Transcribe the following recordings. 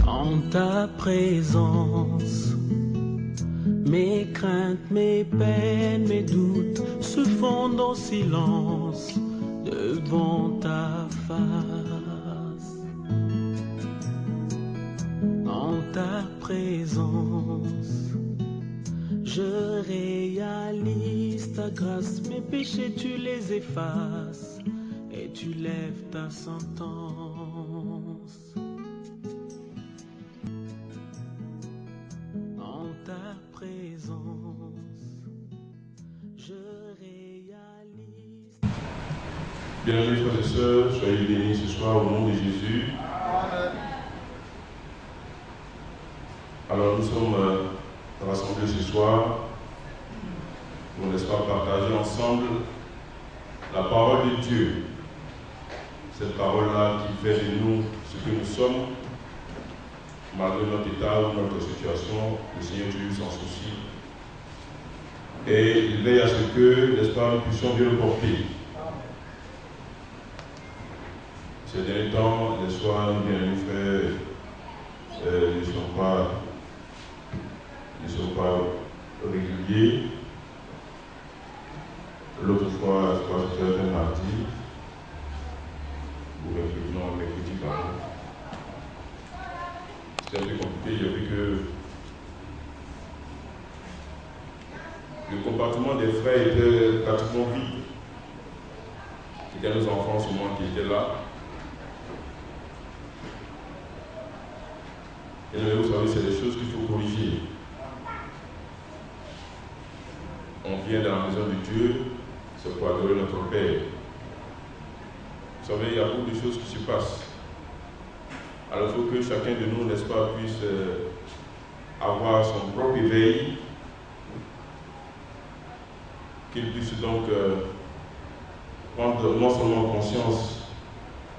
En ta présence, mes craintes, mes peines, mes doutes se fondent en silence devant ta face. En ta présence, je réalise ta grâce, mes péchés tu les effaces et tu lèves ta sentence. En ta présence, je réalise. Bienvenue frères et sœurs, soyez bénis ce soir au nom de Jésus. Alors nous sommes rassemblés ce soir pour, n'est-ce pas, partager ensemble la parole de Dieu. Cette parole-là qui fait de nous ce que nous sommes, malgré notre état ou notre situation. Le Seigneur Dieu s'en soucie. Et il veille à ce que, n'est-ce pas, nous puissions bien le porter. Ces derniers temps, les soirs, bien les frères ne sont pas réguliers. L'autre fois, je crois que c'était un mardi, ou mercredi, pardon. C'était un peu compliqué, il y avait que le compartiment des frères était pratiquement vide. C'était nos enfants seulement qui étaient là. Et vous savez, c'est des choses qu'il faut corriger. On vient dans la maison de Dieu, c'est pour adorer notre Père. Vous savez, il y a beaucoup de choses qui se passent. Alors il faut que chacun de nous, n'est-ce pas, puisse avoir son propre éveil, qu'il puisse donc prendre non seulement conscience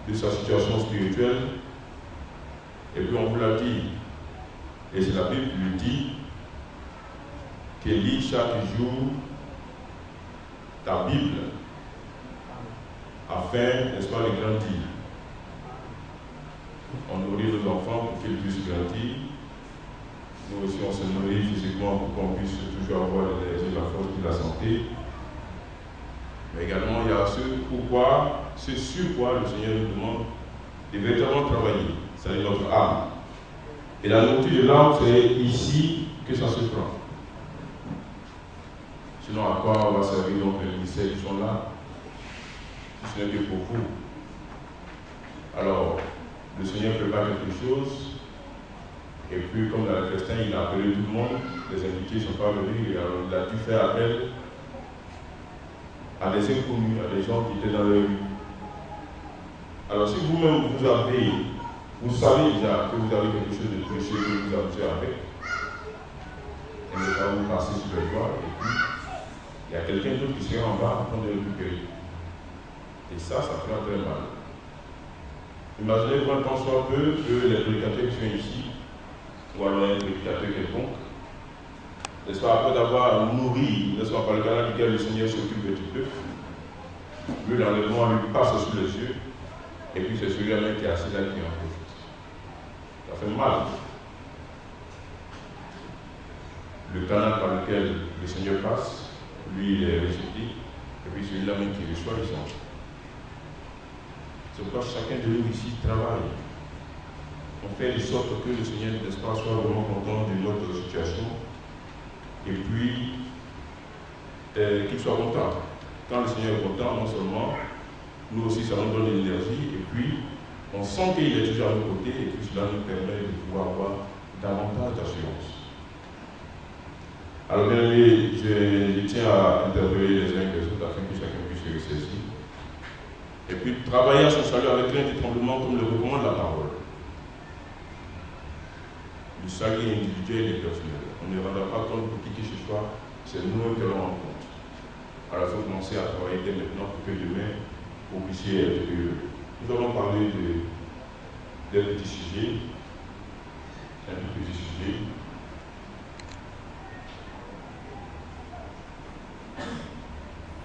de sa situation spirituelle, et puis on vous l'a dit, et c'est la Bible qui le dit, qu'il lit chaque jour ta Bible, afin, n'est-ce pas, de grandir. On nourrit nos enfants pour qu'ils puissent grandir. Nous aussi, on se nourrit physiquement pour qu'on puisse toujours avoir l'énergie, la force et la santé. Mais également, il y a ce sur quoi le Seigneur nous demande de véritablement travailler. C'est notre âme. Et la nourriture de l'âme, c'est ici que ça se prend. Sinon, à quoi on va servir donc les ministères qui sont là? Ce n'est que pour vous. Alors, le Seigneur prépare quelque chose, et puis comme dans le festin, il a appelé tout le monde, les invités ne sont pas venus, il a dû faire appel à des inconnus, à des gens qui étaient dans la rue. Alors si vous-même vous savez déjà que vous avez quelque chose de précieux que vous amusez avec, et ne pas vous passer sur le doigt, et puis il y a quelqu'un d'autre qui sera en bas en train de récupérer. Et ça fera très mal. Imaginez-vous un temps soit peu que les prédicateurs qui sont ici, ou alors un prédicateur quelconque, n'est-ce pas, après d'avoir nourri, n'est-ce pas, par le canal duquel le Seigneur s'occupe un petit peu, lui, l'enlèvement lui passe sous les yeux, et puis c'est celui-là même qui est assis là qui en profite. Ça fait mal. Le canal par lequel le Seigneur passe, lui, il est rejeté, et puis celui-là même qui reçoit, il s'en fout. C'est pourquoi chacun de nous ici travaille. On fait de sorte que le Seigneur, n'est-ce pas, soit vraiment content de notre situation, et puis qu'il soit content. Quand le Seigneur est content, non seulement, nous aussi ça nous donne de l'énergie, et puis on sent qu'il est toujours à nos côtés, et puis cela nous permet de pouvoir avoir davantage d'assurance. Alors bien aimé, je tiens à interpeller les uns et les autres afin que chacun puisse se ressaisir. Et puis travailler à son salut avec crainte et tremblement comme le recommande la parole. Le salut individuel et personnel. On ne rendra pas compte pour qui que ce soit, c'est nous-mêmes que l'on rencontre. Alors il faut commencer à travailler dès maintenant pour que demain, vous puissiez être heureux. Nous allons parler d'un petit sujet, un tout petit sujet.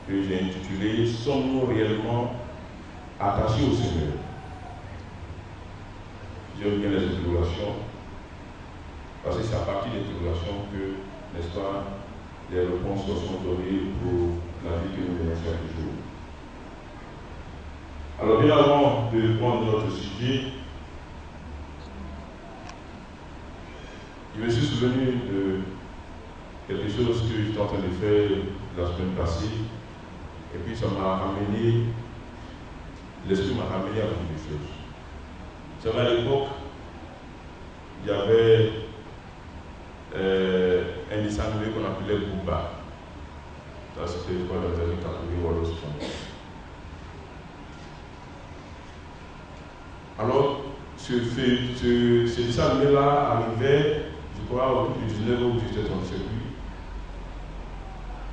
Que j'ai intitulé « Sommes-nous réellement attachés au Seigneur. J'aime bien les tribulations, parce que c'est à partir des tribulations que, n'est-ce pas, les réponses sont données pour la vie que nous menons chaque jour. Alors, bien avant de prendre notre sujet, je me suis souvenu de quelque chose que j'étais en train de faire la semaine passée, et puis ça m'a ramené, l'esprit m'a ramené à beaucoup de choses. Vous savez, à l'époque, il y avait un dessin animé qu'on appelait Booba. Ça, c'était dans les années 80 ou alors 70. Alors, ce dessin animé-là arrivait, je crois, autour du 19 ou 17 ans, je ne sais plus.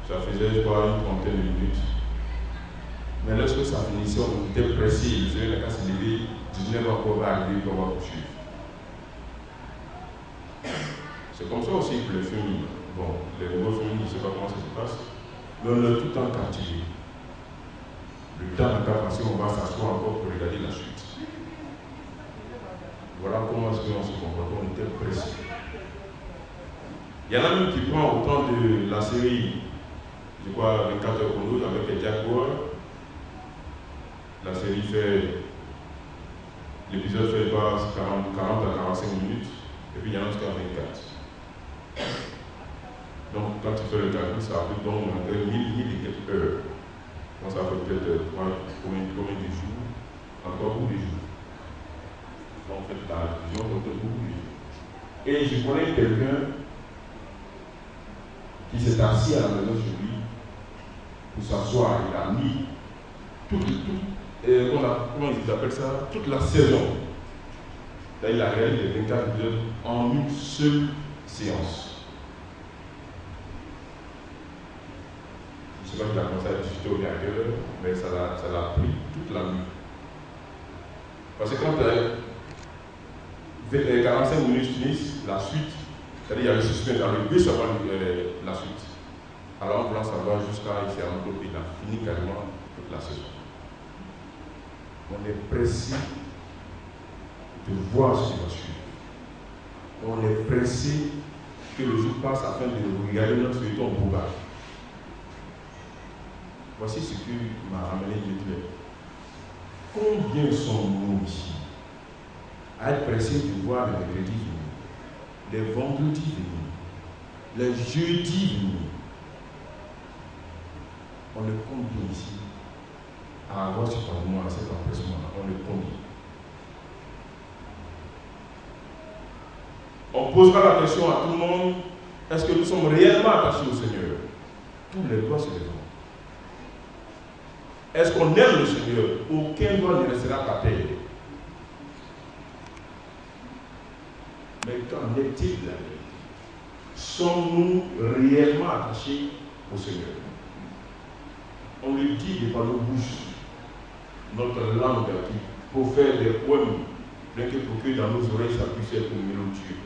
Ça faisait, je crois, une trentaine de minutes. Mais lorsque ça finissait, on était pressé, le Seigneur n'a qu'à se lever, 19 ans qu'on va arriver, qu'on va poursuivre. C'est comme ça aussi que les films, bon, les nouveaux films, je ne sais pas comment ça se passe, mais on est tout le temps captivé. Le temps n'a pas passé, on va s'asseoir encore pour regarder la suite. Voilà comment est-ce qu'on se comporte, on était pressé. Il y en a même qui prend autant de la série, je crois, 24 heures chrono avec Jack Bauer. La série fait, l'épisode fait 40 à 45 minutes, et puis il y en a jusqu'à 24. Donc quand tu fais le calcul, ça fait donc 1000 et quelques heures. Donc ça fait peut-être combien de jours, encore beaucoup de jours. Donc faites la division, donc beaucoup de jours. Et je connais quelqu'un qui s'est assis à la maison chez lui pour s'asseoir, il a mis comment ils appellent ça, toute la saison. Là, il a réalisé les 24 épisodes en une seule séance. Je ne sais pas si il a commencé à discuter au dernier, mais ça l'a pris toute la nuit. Parce que quand 45 minutes finissent, la suite, c'est-à-dire il y a le suspense, il veut savoir la suite. Alors en voulant savoir jusqu'à il s'est rendu compte qu'il a fini carrément toute la saison. On est pressé de voir ce qui va suivre. On est pressé que le jour passe afin de regarder notre feuilleton au Booba. Voici ce qui m'a ramené Hitler. Combien sont-nous ici à être pressés de voir les mercredis venir, les vendredis venir, les jeudis venir? On est combien ici à avoir ce parlement, à cet empressement-là? On est combien? On posera la question à tout le monde, est-ce que nous sommes réellement attachés au Seigneur? Tous les doigts se lèveront. Est-ce qu'on aime le Seigneur? Aucun doigt ne restera par terre. Mais qu'en est-il de la vérité? Sommes-nous réellement attachés au Seigneur? On le dit de par nos bouches, notre langue qui pour faire des poèmes, bien que pour que dans nos oreilles ça puisse être mélodieux.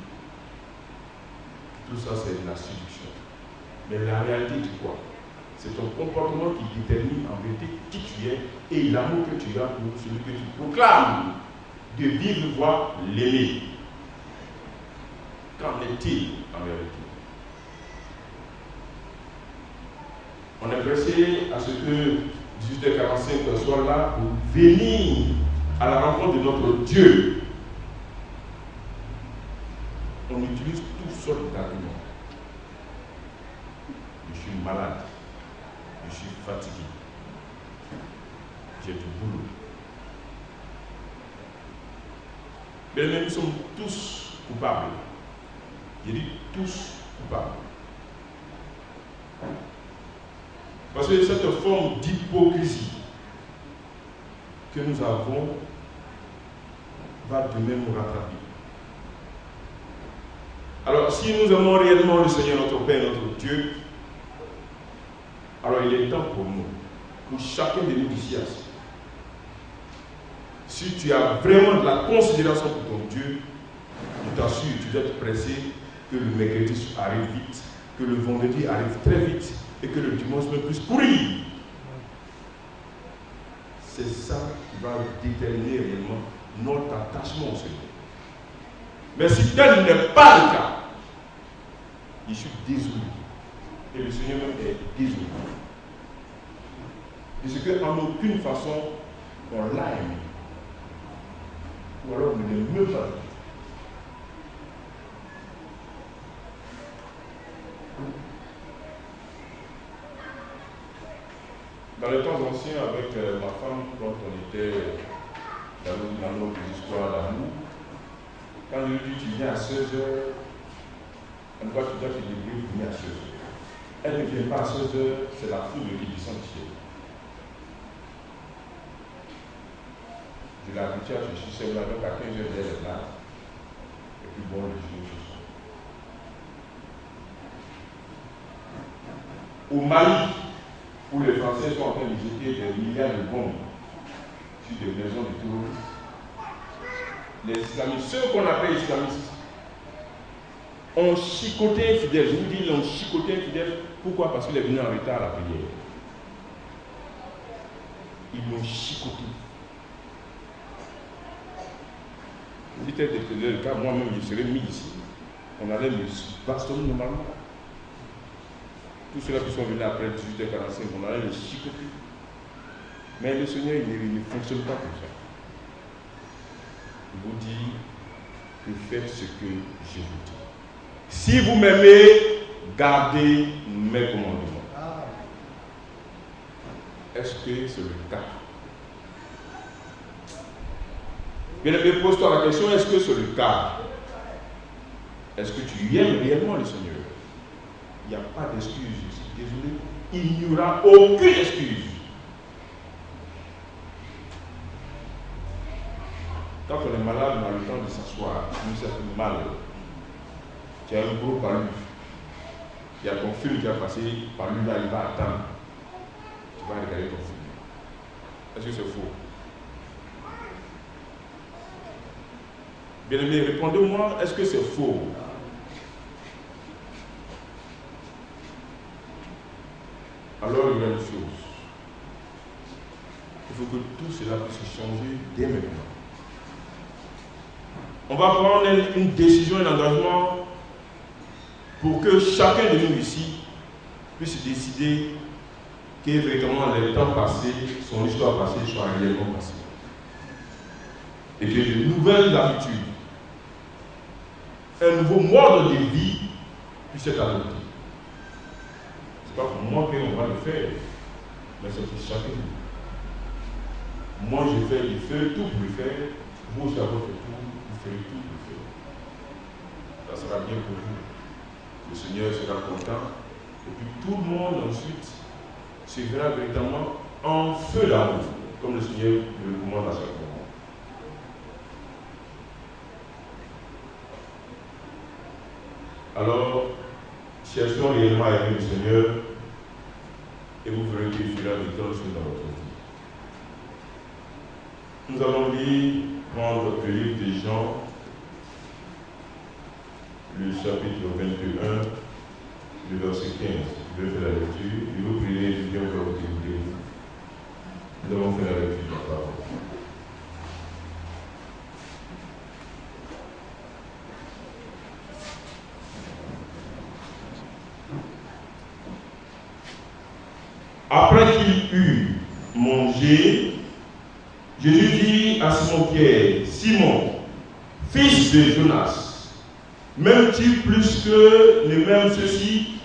Tout ça c'est de la séduction. Mais la réalité c'est quoi? C'est ton comportement qui détermine en vérité qui tu es et l'amour que tu as pour celui que tu proclames de vivre voir l'aimer. Qu'en est-il en vérité? On est pressé à ce que 18h45 soit là pour venir à la rencontre de notre Dieu. On utilise toutes sortes d'arguments. Je suis malade. Je suis fatigué. J'ai du boulot. Mais nous sommes tous coupables. Je dis tous coupables. Parce que cette forme d'hypocrisie que nous avons va demain nous rattraper. Alors, si nous aimons réellement le Seigneur, notre Père, notre Dieu, alors il est temps pour nous, pour chacun de nous ici assis. Si tu as vraiment de la considération pour ton Dieu, je t'assure, tu dois être pressé que le mercredi arrive vite, que le vendredi arrive très vite et que le dimanche même puisse pourrir. c'est ça qui va déterminer réellement notre attachement au Seigneur. Mais si tel n'est pas le cas, je suis désolé. Et le Seigneur même est désolé. C'est qu'en aucune façon, on l'a aimé. Ou alors on ne l'aime pas. Dans les temps anciens, avec ma femme, quand on était dans notre histoire d'amour, quand je lui dis tu viens à 16h, en tout cas tu dois te débrouiller pour venir à 16h. Elle ne vient pas à 16h, c'est la foudre qui descend du ciel. Je l'ai habitué, je suis seul là, donc à 15h elle est là, et puis bon, le jour ce soir. Au Mali, où les Français sont en train de jeter des milliards de bombes sur des maisons de terroristes, les islamistes, ceux qu'on appelle islamistes, ont chicoté un fidèle. Je vous dis, ils ont chicoté un fidèle. Pourquoi? Parce qu'il est venu en retard à la prière. Ils l'ont chicoté. Si c'était le cas, moi-même, je serais mis ici. On allait me bastonner normalement. Tous ceux-là qui sont venus après 18h45, on allait les chicoter. Mais le Seigneur, il ne fonctionne pas comme ça. Il vous dit que faites ce que je vous dis. Si vous m'aimez, gardez mes commandements. Est-ce que c'est le cas? Bien aimé, pose-toi la question, est-ce que c'est le cas? Est-ce que tu aimes réellement le Seigneur? Il n'y a pas d'excuse, je suis désolé. Il n'y aura aucune excuse. Quand on est malade, on a le temps de s'asseoir. Nous, ça fait mal. Tu as un gros palu. Il y a ton film qui a passé par lui, là, il va attendre. Tu vas regarder ton film. Est-ce que c'est faux? Bien aimé, répondez-moi, est-ce que c'est faux? Alors il y a une chose. Il faut que tout cela puisse changer dès maintenant. On va prendre une décision, un engagement pour que chacun de nous ici puisse décider que véritablement les temps passés, son histoire passée soit réellement passée. Et que de nouvelles habitudes, un nouveau mode de vie puisse être adopté. Ce n'est pas pour moi qu'on va le faire, mais c'est pour chacun de nous. Moi je fais tout pour le faire, vous aussi à votre tour, vous ferez tout pour le faire. Ça sera bien pour vous. Le Seigneur sera content. Et puis tout le monde ensuite se verra véritablement en feu d'amour, comme le Seigneur le commande à chaque moment. Alors, cherchons réellement à aimer le Seigneur et vous verrez qu'il fera de grandes choses dans votre vie. Nous allons prendre le livre de Jean, le chapitre 21, le verset 15. Je vais faire la lecture. Je vous prie de bien vous écouter. Nous allons faire la lecture de la parole. Après qu'il eut mangé, Jésus dit à Simon-Pierre, Simon, fils de Jonas, m'aimes-tu plus que ne m'aiment ceux-ci?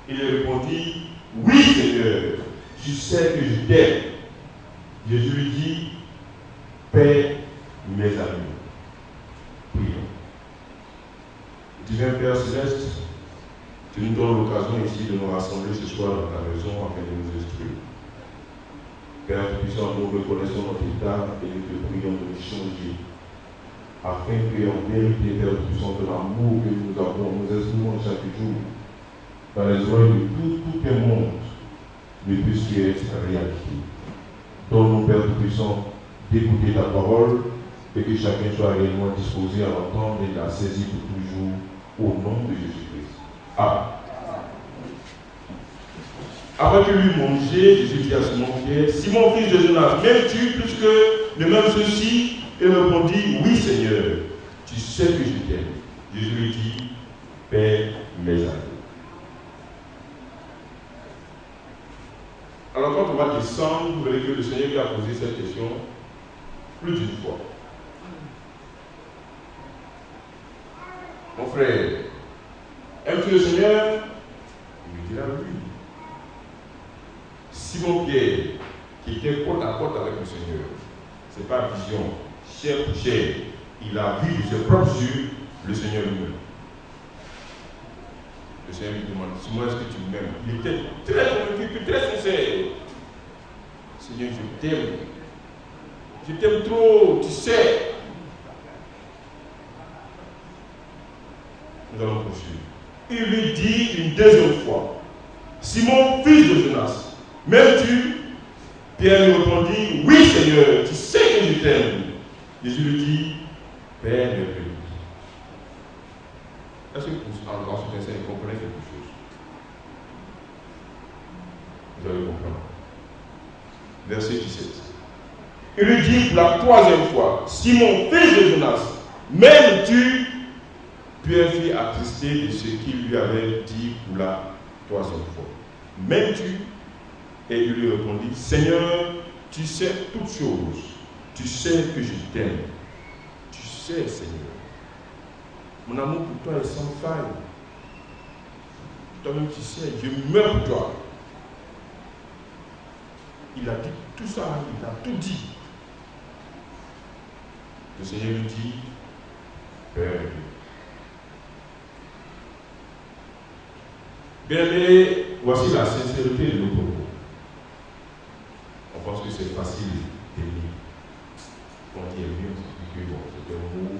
Il répondit, oui Seigneur, tu sais que je t'aime. Jésus lui dit, paie mes amis. Prions. Divin Père Céleste, tu nous donnes l'occasion ici de nous rassembler ce soir dans ta maison afin de nous instruire. Père puissant, nous reconnaissons notre état et nous te prions de nous changer, afin qu'en vérité, Père puissant, de l'amour que nous avons, nous exprimons chaque jour, dans les oreilles de tout le monde, ne puisse être réalité. Donne-nous, Père puissant, d'écouter ta parole et que chacun soit réellement disposé à l'entendre et la saisir pour toujours, au nom de Jésus-Christ. Amen. Après que lui mangeait, Jésus dit à Simon-Pierre, Simon, fils de Jonas, m'aimes-tu plus que le même ceci? Il répondit, oui Seigneur, tu sais que je t'aime. Jésus lui dit, paie mes agneaux. Alors quand on va descendre, vous verrez que le Seigneur lui a posé cette question plus d'une fois. Mon frère, aimes-tu le Seigneur? Il lui dira oui. Simon-Pierre, qui était côte à côte avec le Seigneur, ce n'est pas vision, chair pour chair, il a vu de ses propres yeux le Seigneur lui-même. Le Seigneur lui demande, Simon, est-ce que tu m'aimes? Il était très convaincu, très sincère. Seigneur, je t'aime. Je t'aime trop, tu sais. Nous allons poursuivre. Il lui dit une deuxième fois, Simon, fils de Jonas, m'aimes-tu? Pierre lui répondit, oui Seigneur, tu sais que je t'aime. Jésus lui dit, Père mes brebis. Est-ce que en ce conseil, vous comprenez quelque chose? Vous allez comprendre. Verset 17. Il lui dit pour la troisième fois, Simon, fils de Jonas, m'aimes-tu? Pierre fut attristé de ce qu'il lui avait dit pour la troisième fois. M'aimes-tu? Et il lui répondit, Seigneur, tu sais toutes choses. Tu sais que je t'aime. Tu sais, Seigneur. Mon amour pour toi est sans faille. Toi-même, tu sais, je meurs pour toi. Il a dit tout ça, il a tout dit. Le Seigneur lui dit, Père. Bien-aimés, voici la sincérité de nos propos. On pense que c'est facile d'aimer. Quand il est mieux, on se dit que bon, c'est un mot.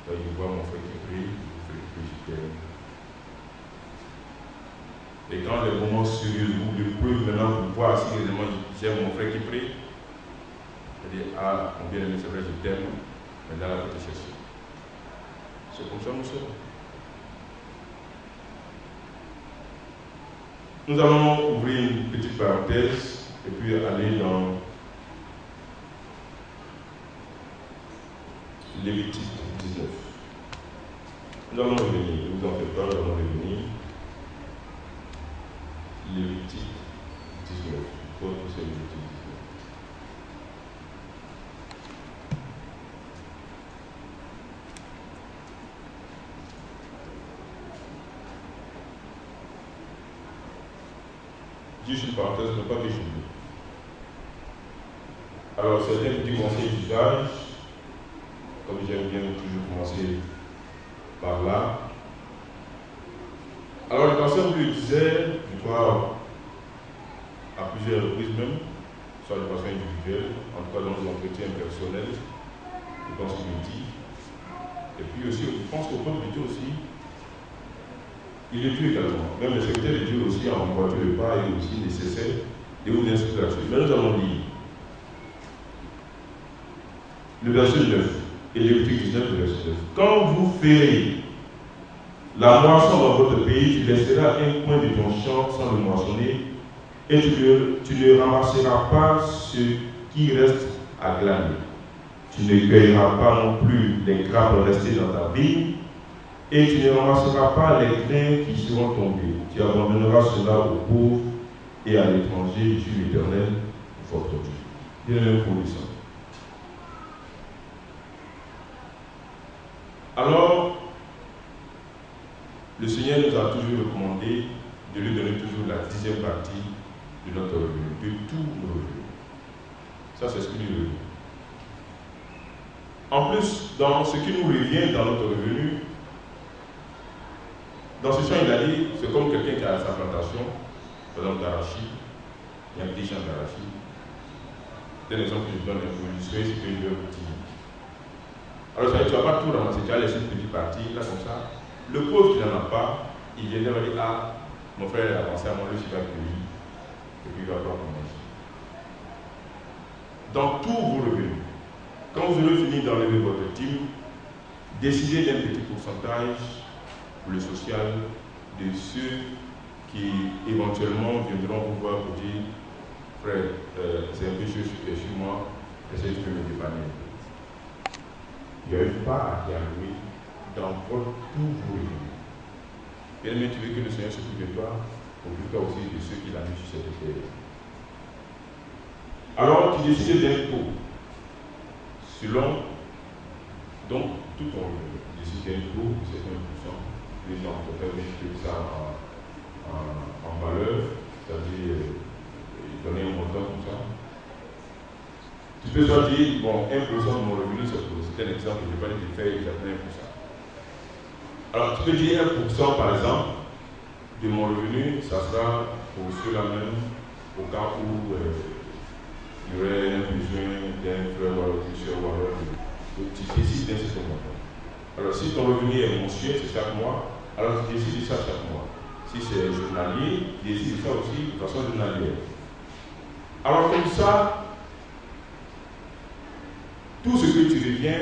Quand je vois mon frère qui prie, je t'aime. Et quand les moments sérieux ou le peu maintenant pour voir si réellement j'aime mon frère qui prie, je dis, ah, mon bien-aimé, c'est vrai, je t'aime, mais là, il faut te chercher. C'est comme ça nous sommes. Nous allons ouvrir une petite parenthèse et puis aller dans Lévitique 19. Nous allons revenir, ne vous en faites pas, nous allons revenir. Lévitique 19. Pourquoi c'est Lévitique 19? Juste une parenthèse, ne pas que j'oublie. Alors, certains petits conseils d'usage, comme j'aime bien toujours commencer par là. Alors, le pasteur lui disait, je crois, à plusieurs reprises même, soit de façon individuelle, en tout cas dans nos entretiens personnels, je pense qu'il le dit. Et puis aussi, je pense qu'au peuple de Dieu aussi, il est plus également. Même le secrétaire de Dieu aussi, en voiture de pas, est aussi nécessaire de vous inscrire là-dessus. Mais nous allons lire le verset 9, et Lévitique 19, le verset 9. Quand vous ferez la moisson dans votre pays, tu laisseras un coin de ton champ sans le moissonner, et tu ne ramasseras pas ce qui reste à glaner. Tu ne cueilleras pas non plus les grappes restées dans ta vigne, et tu ne ramasseras pas les grains qui seront tombés. Tu abandonneras cela aux pauvres et à l'étranger, je suis l'Éternel, votre Dieu. Bien-aimé pour ça. Alors, le Seigneur nous a toujours recommandé de lui donner toujours la 10e partie de notre revenu, de tous nos revenus. Ça, c'est ce qui nous revient. En plus, dans ce qui nous revient dans notre revenu, dans ce champ, il a dit, c'est comme quelqu'un qui a sa plantation, par exemple d'arachide, il y a un petit champ d'arachide. C'est l'exemple que je donne pour illustrer ce que je veux vous dire. Alors, ça, tu ne vas pas tout ramasser, tu as laissé une petite partie, là, comme ça. Le pauvre qui n'en a pas, il vient de dire, ah, mon frère a avancé à moi, lui, il va cueillir, et puis il va pas manger. Dans tous vos revenus, quand vous aurez fini d'enlever votre dîme, décidez d'un petit pourcentage pour le social de ceux qui éventuellement viendront vous voir pour dire frère, c'est un peu chaud chez moi, est-ce que tu peux me dépanner? Il n'y arrive pas à dialoguer dans tous vos revenus. Bien aimé, tu veux que le Seigneur s'occupe de toi, occupe toi aussi de ceux qui l'ont mis sur cette terre. Alors tu décides d'impôt selon donc tout ton revenu. Tu décides d'impôt, c'est 1%. Les gens te faire multiplier ça en valeur, c'est-à-dire donner un montant comme ça. Tu peux soit dire, bon, 1% de mon revenu, c'est un exemple, je ne vais pas dire de faire exactement 1%. Alors tu peux dire 1% par exemple de mon revenu, ça sera pour ceux-là même, au cas où il y aurait un besoin d'un frère ou alors d'une soeur ou alors tu décides d'un certain montant. Alors si ton revenu est mensuel, c'est chaque mois, alors tu décides de ça chaque mois. Si c'est journalier, tu décides de ça aussi de façon journalière. Alors comme ça, tout ce que tu deviens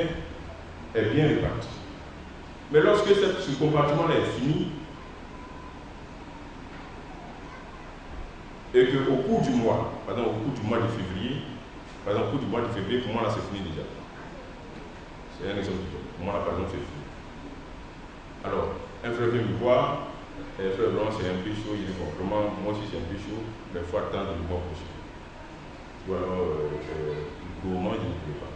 est bien réparti. Mais lorsque ce compartiment est fini, et qu'au cours du mois, par exemple au cours du mois de février, pour moi là c'est fini déjà. C'est un exemple. Pour moi là par exemple c'est fini. Alors, un frère vient me voir, et un frère vraiment c'est un peu chaud, il dit bon, vraiment moi aussi c'est un peu chaud, mais il faut attendre le mois prochain. Ou alors, pour le moment je ne peux pas.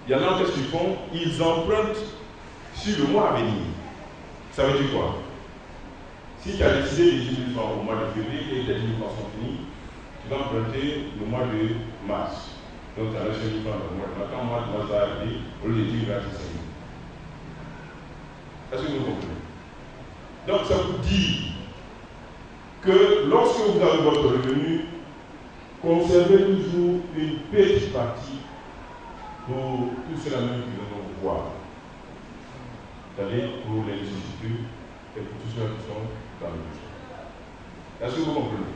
Il y en a qu'est-ce qu'ils font? Ils empruntent sur le mois à venir. Ça veut dire quoi? Si tu as décidé de 10 000 francs au mois de février et tes 10 000 francs sont finis, tu vas emprunter le mois de mars. Donc tu as reçu 1 000 francs dans le mois de mars. Quand le mois de mars va arriver, au lieu de 10 000, c'est 5 000. Est-ce que vous comprenez? Donc ça vous dit que lorsque vous avez votre revenu, conservez toujours une petite partie pour tous ceux-là même qui viennent vous voir. C'est-à-dire pour les nécessités et pour tous ceux qui sont dans le besoin. Est-ce que vous comprenez?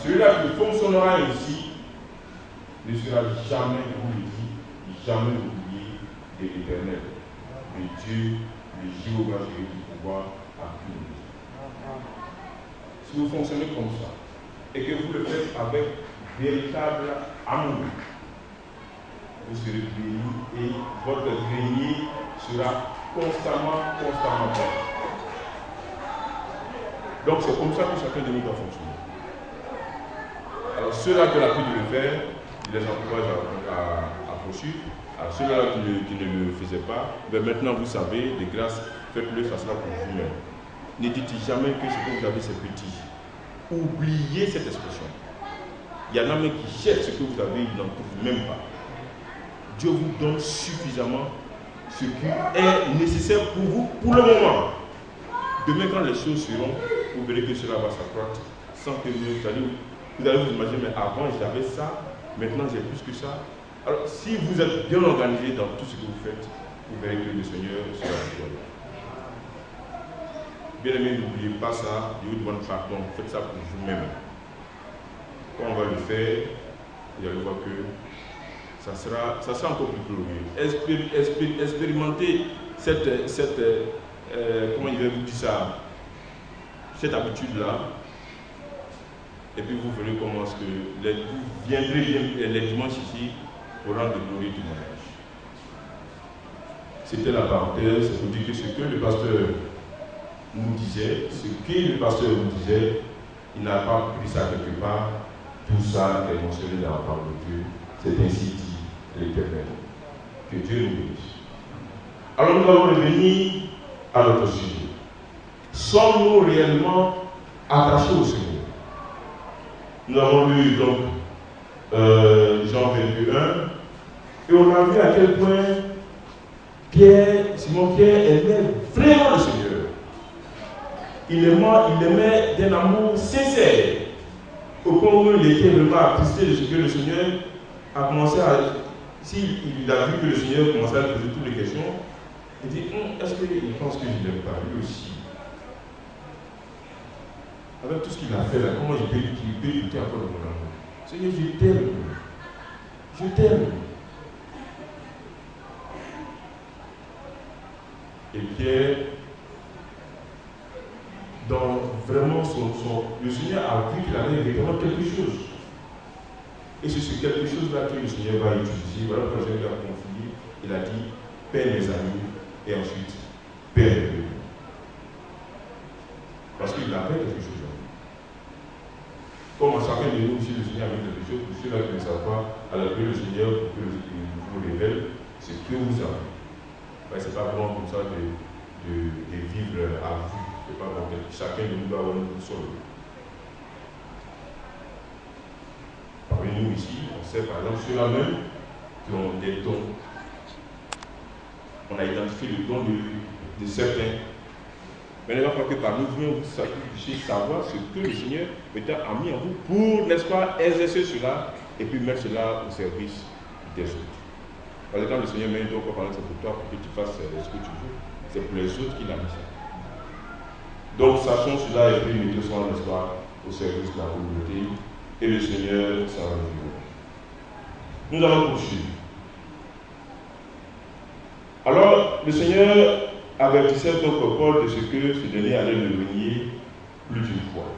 Celui-là qui fonctionnera ainsi ne sera jamais, je vous le dis, jamais oublié de l'Éternel, de Dieu, le Jéhovah du pouvoir à tout le monde. Si vous fonctionnez comme ça, et que vous le faites avec véritable amour, vous serez béni et votre grenier sera constamment plein. Donc c'est comme ça que chacun de nous doit fonctionner. Alors ceux-là qui ont l'habitude de le faire, je les encourage à poursuivre. Alors ceux-là qui ne le faisaient pas, ben maintenant vous savez, de grâce, faites-le, ça sera pour vous-même. Ne dites jamais que ce que vous avez c'est petit. Oubliez cette expression. Il y en a même qui cherchent ce que vous avez, ils n'en trouvent même pas. Dieu vous donne suffisamment ce qui est nécessaire pour vous pour le moment. Demain, quand les choses seront, vous verrez que cela va s'accroître sans que vous allez vous imaginer, mais avant j'avais ça, maintenant j'ai plus que ça. Alors, si vous êtes bien organisé dans tout ce que vous faites, vous verrez que le Seigneur sera avec vous. Bien aimé, n'oubliez pas ça, Dieu vous demande pardon, faites ça pour vous-même. Quand on va le faire, vous allez voir que ça sera encore plus glorieux. Expérimentez comment il va vous dire ça, cette habitude-là, et puis vous verrez comment est-ce que vous viendrez les dimanches ici pour rendre gloire du mariage. C'était la parenthèse, c'est pour dire que ce que le pasteur nous disait, il n'a pas pris ça quelque part, tout ça est mentionné dans la parole de Dieu, c'est ainsi dit l'Éternel. Que Dieu nous bénisse. Alors nous allons revenir à notre sujet. Sommes-nous réellement attachés au Seigneur? Nous avons lu donc Jean 21 et on a vu à quel point Simon Pierre aimait vraiment le Seigneur. Il l'aimait d'un amour sincère. Au point où il était vraiment attristé de ce que le Seigneur a commencé à. S'il a vu que le Seigneur commençait à poser toutes les questions, il dit est-ce qu'il pense que je ne l'aime pas lui aussi? Avec tout ce qu'il a fait là, comment je peux lutter encore de mon amour? Seigneur, je t'aime. Je t'aime. Et Pierre Et c'est sur quelque chose-là que le Seigneur va utiliser. Voilà pourquoi je lui ai confié. Il a dit, Père mes amis, et ensuite, Père de Dieu. Parce qu'il avait quelque chose à lui. Comme à chacun de nous, si le Seigneur avait quelque chose, pour ceux-là qui ne savent pas, alors que le Seigneur vous révèle ce que vous avez. Ben, ce n'est pas bon comme ça de vivre à vue. Ce n'est pas bon. Chacun de nous doit avoir une boussole. Parmi nous ici, on sait par exemple ceux-là même qui ont des dons. On a identifié le don de certains. Mais il va falloir que parmi vous puissiez savoir ce que le Seigneur a mis en vous pour, n'est-ce pas, exercer cela et puis mettre cela au service des autres. Parce que quand le Seigneur met un don, par exemple, c'est pour toi, pour que tu fasses ce que tu veux. C'est pour les autres qu'il a mis ça. Donc, sachons cela et puis mettons cela, n'est-ce pas, au service de la communauté. Et le Seigneur s'en réjouit. Nous allons poursuivre. Alors, le Seigneur avertissait donc Paul de ce que ce dernier allait le renier plus d'une fois.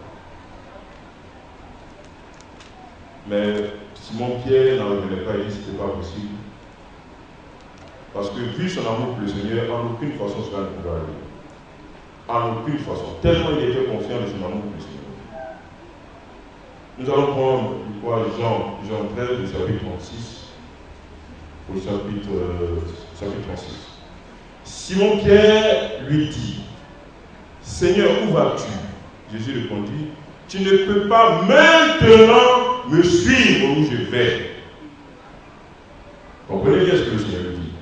Mais Simon-Pierre n'en revenait pas, il dit que ce n'était pas possible. Parce que vu son amour pour le Seigneur, en aucune façon cela ne pouvait arriver. En aucune façon. Tellement il était confiant de son amour pour le Seigneur. Nous allons prendre Jean 13, du chapitre 36 au chapitre 36. Simon-Pierre lui dit, Seigneur, où vas-tu? Jésus répondit, tu ne peux pas maintenant me suivre où je vais. Comprenez bien ce que le Seigneur lui dit.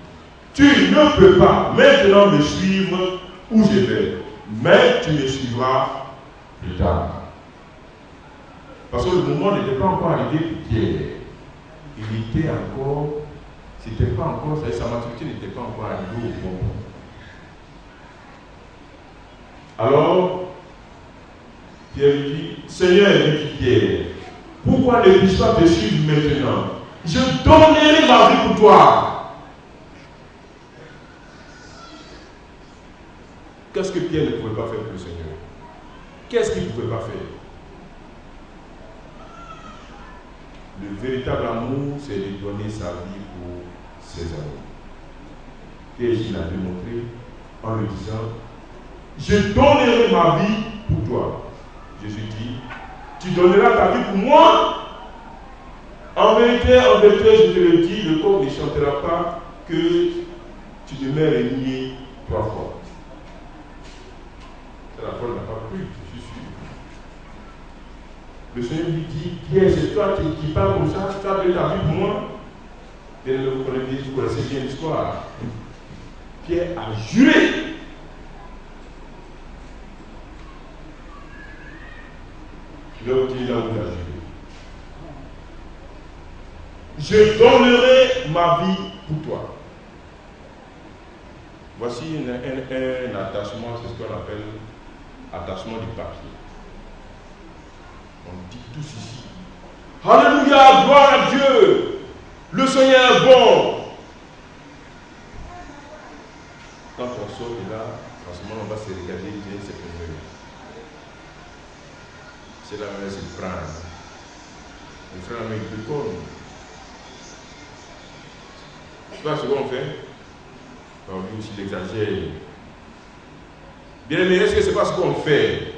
Tu ne peux pas maintenant me suivre où je vais, mais tu me suivras plus tard. Parce que le moment n'était pas encore arrivé pour Pierre. Il était encore, c'était pas encore, sa maturité n'était pas encore arrivée au bon moment. Alors, Pierre lui dit, Seigneur, lui dit Pierre, pourquoi ne puis-je pas te suivre maintenant? Je donnerai ma vie pour toi. Qu'est-ce que Pierre ne pouvait pas faire pour le Seigneur? Qu'est-ce qu'il ne pouvait pas faire? Le véritable amour, c'est de donner sa vie pour ses amis. Et il l'a démontré en lui disant, je donnerai ma vie pour toi. Jésus dit, tu donneras ta vie pour moi. En vérité, je te le dis, le corps ne chantera pas que tu demeures renié 3 fois. C'est la folle n'a pas cru, je suis sûr. Le Seigneur lui dit, Pierre, c'est toi qui parles comme ça, tu as donné ta vie pour moi. Et vous connaissez bien l'histoire. Pierre a juré. Je vais vous dire là où il a juré. Je donnerai ma vie pour toi. Voici un attachement, c'est ce qu'on appelle attachement du papier. On dit tous ici, Alléluia, gloire à Dieu, le Seigneur est bon. Quand on sort de là, franchement, on va se regarder et dire, c'est mieux. C'est la même, c'est le prendre. Le frère avec le corps. Tu vois ce qu'on fait? On lui aussi l'exagère. Bien aimé, est-ce que ce n'est pas ce qu'on fait?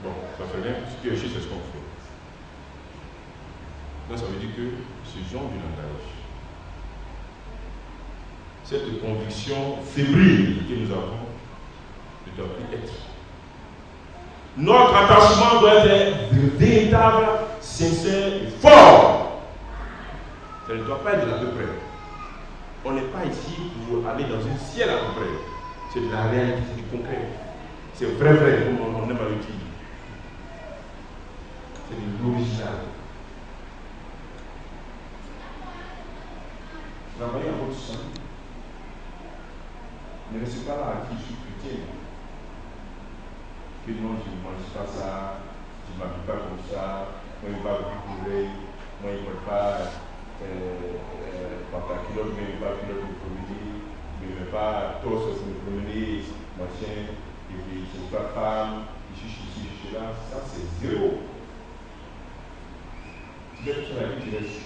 Bon, ça fait rien, ce qui est juste, c'est ce qu'on fait. Donc ça veut dire que ce genre de langage, cette conviction fébrile que nous avons, ne doit plus être. Notre attachement doit être véritable, sincère et fort. Ça ne doit pas être de l'à peu près. On n'est pas ici pour aller dans un ciel à peu près. C'est de la réalité, c'est du concret. C'est vrai, comme on aime à le dire. C'est de l'original. Travaillez à votre sang. Ne restez pas là à qui je suis chrétien. Que non, je ne mange pas ça, je ne m'habille pas comme ça, moi je ne vais pas courir, moi je ne porte pas pantaculotte, mais je ne vais pas culotte me promener, je ne vais pas torse me promener, machin. et puis c'est pas femme, je suis ici, je suis là, ça c'est zéro. Tu fais tout ça la vie, tu restes.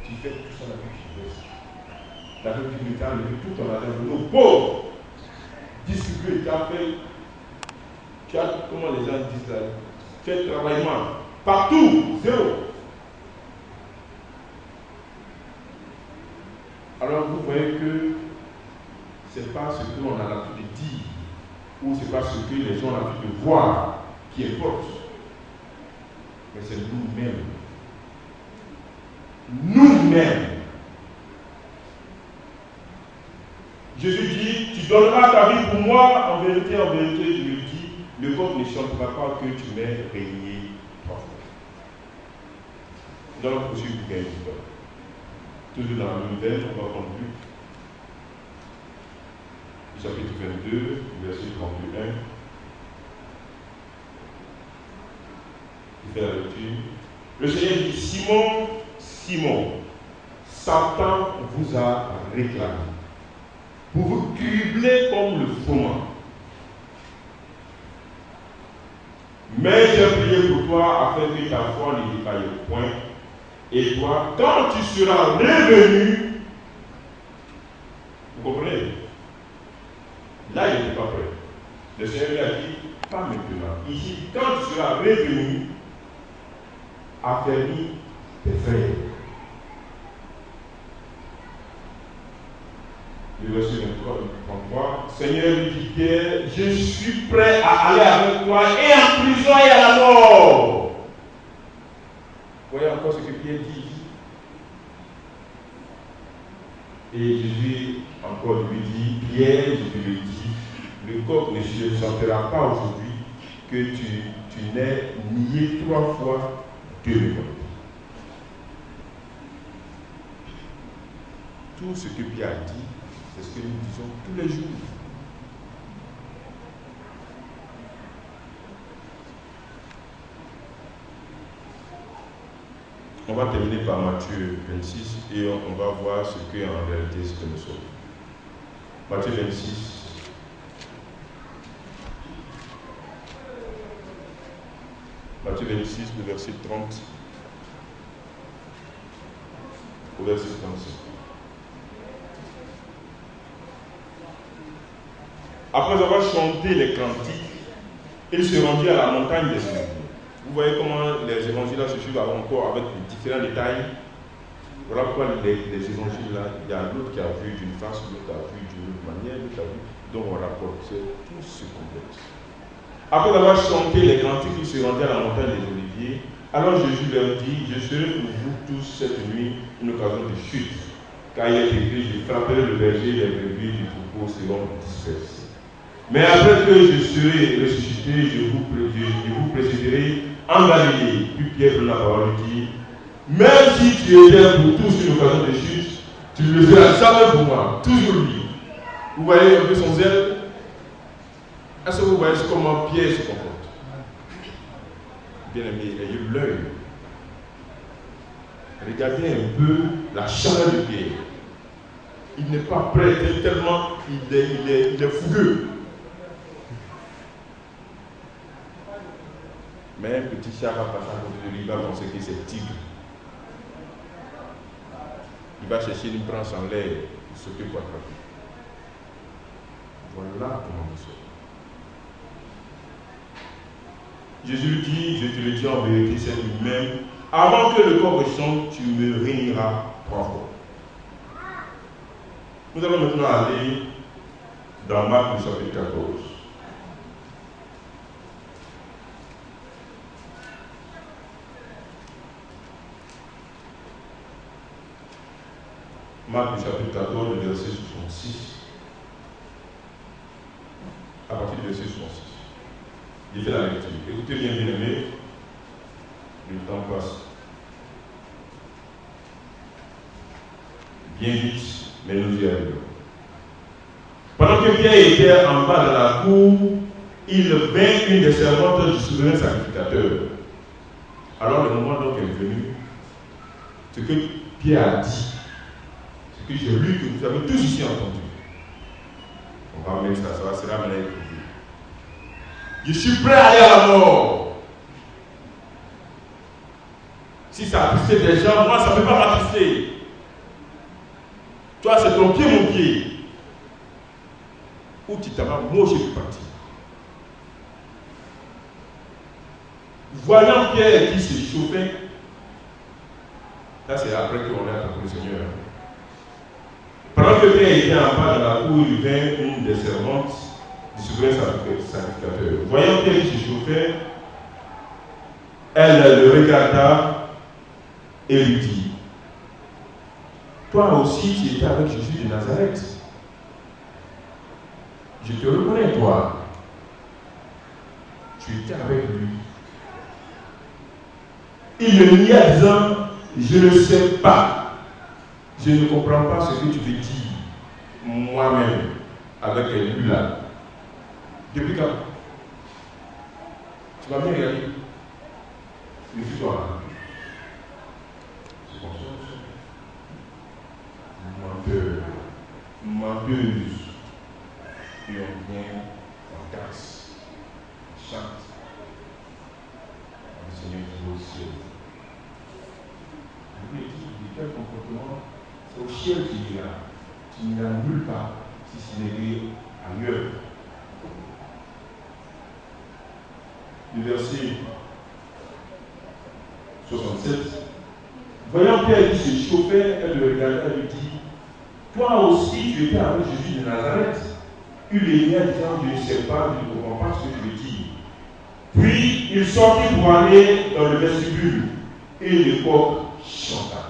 Tu fais tout ça la vie, tu restes. La vie du militaire, tout ton argent, nous pauvres, distribué, tu as fait, tu as, comment les gens disent là, tu as travaillement, partout, zéro. Alors vous voyez que ce n'est pas ce qu'on a l'habitude de dire, ou ce n'est pas ce que les gens ont l'habitude de voir qui importe, mais c'est nous-mêmes. Nous-mêmes. Jésus dit, tu donneras ta vie pour moi, en vérité, je le dis, le coq ne chantera pas que tu m'aies régné 3 fois. Dans la poursuite du gain du temps. Toujours dans la même veine, on va prendre Luc, chapitre 22, verset 31. Il fait la lecture. Le Seigneur dit, Simon, Simon, Satan vous a réclamé pour vous cribler comme le froment. Mais j'ai prié pour toi afin que ta foi ne défaille point. Et toi, quand tu seras revenu, vous comprenez? Là, il n'était pas prêt. Le Seigneur lui a dit, pas maintenant. Ici, quand tu seras revenu, affermis tes frères. Le verset 23, 33. Seigneur lui dit Pierre, je suis prêt à aller avec toi et en prison et à la mort. Voyez encore ce que Pierre dit ici. Et Jésus encore lui dit, Pierre, je te le dis, le coq ne se chantera pas aujourd'hui que tu n'aies nié 3 fois que le coq. Tout ce que Pierre a dit, c'est ce que nous disons tous les jours. On va terminer par Matthieu 26 et on va voir ce que en réalité ce que nous sommes. Matthieu 26. Matthieu 26, le verset 30 au verset 35. Après avoir chanté les cantiques, il se rendit à la montagne des Oliviers. Vous voyez comment les évangiles là se suivent encore avec différents détails. Voilà pourquoi les évangiles là, il y a l'autre qui a vu d'une face, l'autre a vu d'une autre manière, l'autre a vu. Donc on rapporte, tout se complète. Après avoir chanté les cantiques, il se rendit à la montagne des Oliviers. Alors Jésus leur dit, je serai pour vous tous cette nuit une occasion de chute. Car il est écrit, je frapperai le berger, les brebis du troupeau seront dispersées. Mais après que je serai ressuscité, je vous précéderai en Galilée. Puis Pierre prend la parole et dit, même si tu étais pour tous une occasion de chute, tu ne le feras jamais pour moi, toujours lui. Vous voyez un peu son zèle? Est-ce que vous voyez comment Pierre se comporte? Bien aimé, ayez l'œil. Regardez un peu la chaleur de Pierre. Il n'est pas prêt, tellement il est fougueux. Mais un petit chat va passer à côté de lui, il va penser que c'est tigre. Il va chercher une branche en l'air, il sauter pour attraper. Voilà comment nous sommes. Jésus lui dit, je te le dis en vérité, c'est lui-même, avant que le corps chante, tu me régneras 3 fois. Nous allons maintenant aller dans Marc chapitre 14. Marc chapitre 14, le verset 66. À partir du verset 66. J'ai fait la lecture. Écoutez bien, bien aimé. Le temps passe. Bien vite, mais nous y arrivons. Pendant que Pierre était en bas de la cour, il vint une des servantes du souverain sacrificateur. Alors le moment donc est venu. Ce que Pierre a dit, ce que j'ai lu, que vous avez tous ici entendu. On va mettre ça, ça sera maintenant écouté. Je suis prêt à aller à la mort. Si ça attristait des gens, moi ça ne peut pas m'attrister. Toi, c'est ton pied, mon pied. Où tu t'amas, moi je suis parti. Voyant Pierre qui se chauffait, ça c'est après qu'on a attendu le Seigneur. Pendant que Pierre était en bas dans la cour, il vint une des servantes du souverain sacrificateur. Voyant Pierre qui se chauffait, elle le regarda et lui dit: toi aussi tu étais avec Jésus de Nazareth. Je te reconnais, toi. Tu étais avec lui. Il le nia disant: je ne sais pas. Je ne comprends pas ce que tu veux dire moi-même avec lui là. Depuis quand? Tu vas bien regarder. Méfie-toi. C'est comme ça. Menteuse. Et on vient, on danse, on chante. Le Seigneur dit au ciel. Vous lui dites de quel comportement? C'est au ciel qu'il est là. Tu n'iras nulle part si ce n'est ailleurs. Le verset 67. Voyant Pierre qui se chauffait, elle le regardait, elle lui dit: toi aussi tu étais avec Jésus de Nazareth. Il les nia disant: je ne sais pas, je ne comprends pas ce que tu veux dire. Puis il sortit pour aller dans le vestibule et le coq chanta.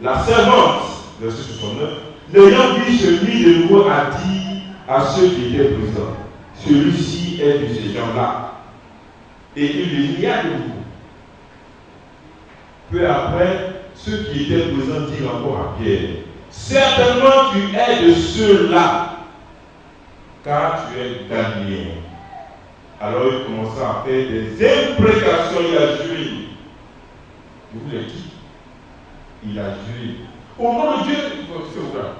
La servante, verset 69, l'ayant vu se mit de nouveau à dire à ceux qui étaient présents: celui-ci est de ces gens-là. Et il les nia de nouveau. Peu après, ceux qui étaient présents dirent encore à Pierre: certainement tu es de ceux-là, car tu es galiléen. Alors il commença à faire des imprécations, il a juré. Je vous l'ai dit, il a juré. Au nom de Dieu, il faut se faire.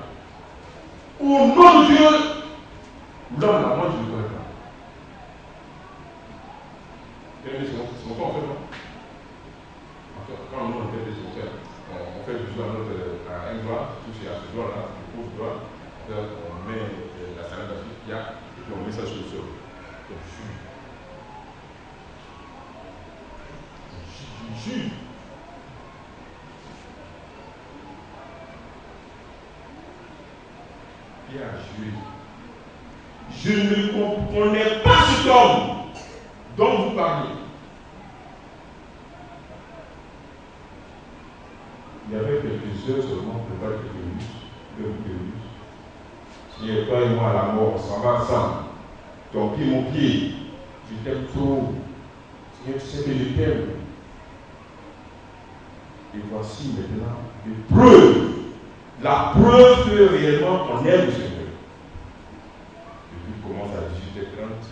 Au nom de Dieu, l'homme là, moi je ne le connais pas. C'est mon frère en fait, non? Quand on fait des choses, on fait du doigt à un doigt, touché à ce doigt-là, le pauvre doigt, on met la salade d'Afrique qu'il y a, et puis on met ça sur le sol. Donc, je jure. Pierre a juré. Je ne comprenais pas cet homme dont vous parlez. Il y avait quelques heures seulement, peut-être quelques minutes. Si toi et moi à la mort, on s'en va ensemble. Ton pied, mon pied, je t'aime trop. Seigneur, tu sais que je t'aime. Et voici maintenant les preuves. La preuve que réellement on aime le Seigneur. Et puis commence à 18h30,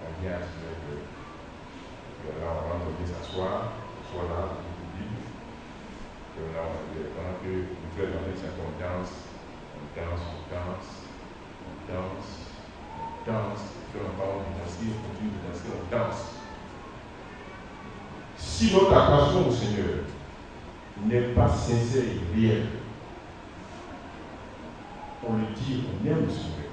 on vient à 19h. Là, on va venir s'asseoir, soit là, là, pendant que le frère Marie on danse, puis on va danser, on continue de danser, on danse. Si notre attachement au Seigneur n'est pas sincère et réel, on le dit, on aime le Seigneur.